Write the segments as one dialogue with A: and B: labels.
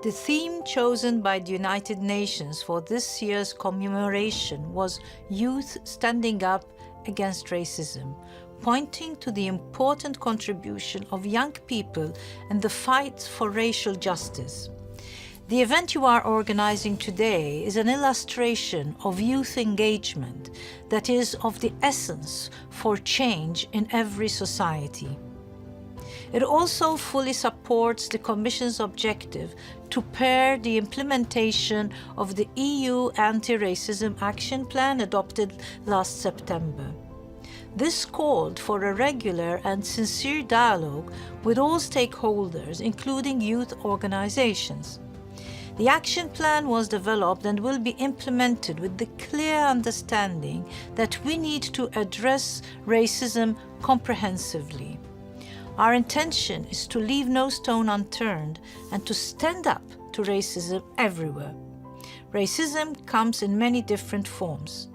A: The theme chosen by the United Nations for this year's commemoration was Youth Standing Up Against Racism, pointing to the important contribution of young people in the fight for racial justice. The event you are organizing today is an illustration of youth engagement that is of the essence for change in every society. It also fully supports the Commission's objective to pair the implementation of the EU Anti-Racism Action Plan adopted last September. This called for a regular and sincere dialogue with all stakeholders, including youth organizations. The action plan was developed and will be implemented with the clear understanding that we need to address racism comprehensively. Our intention is to leave no stone unturned and to stand up to racism everywhere. Racism comes in many different forms.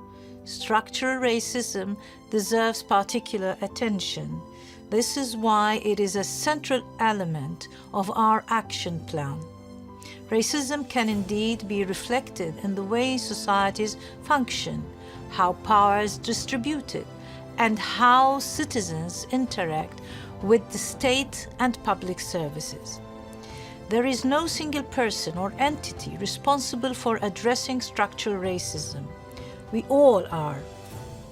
A: Structural racism deserves particular attention. This is why it is a central element of our action plan. Racism can indeed be reflected in the way societies function, how power is distributed, and how citizens interact with the state and public services. There is no single person or entity responsible for addressing structural racism. We all are.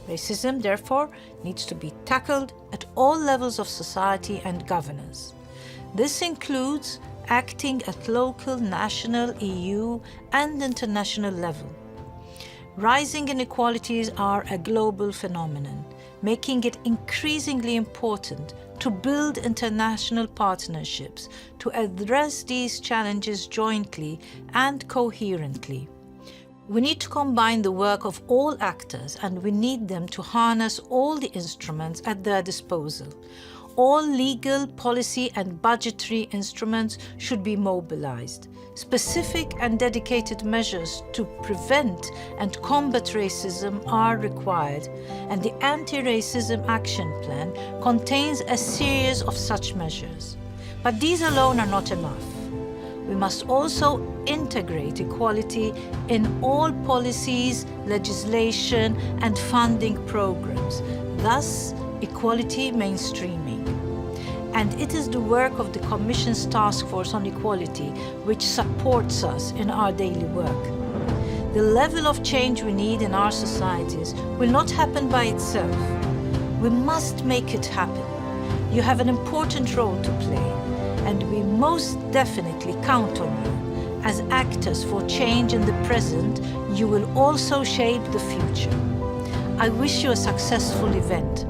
A: Racism, therefore, needs to be tackled at all levels of society and governance. This includes acting at local, national, EU, and international level. Rising inequalities are a global phenomenon, making it increasingly important to build international partnerships to address these challenges jointly and coherently. We need to combine the work of all actors, and we need them to harness all the instruments at their disposal. All legal, policy, and budgetary instruments should be mobilized. Specific and dedicated measures to prevent and combat racism are required, and the Anti-Racism Action Plan contains a series of such measures. But these alone are not enough. We must also integrate equality in all policies, legislation, and funding programs, thus equality mainstreaming. And it is the work of the Commission's Task Force on Equality which supports us in our daily work. The level of change we need in our societies will not happen by itself. We must make it happen. You have an important role to play, and we most definitely count on you. As actors for change in the present, you will also shape the future. I wish you a successful event.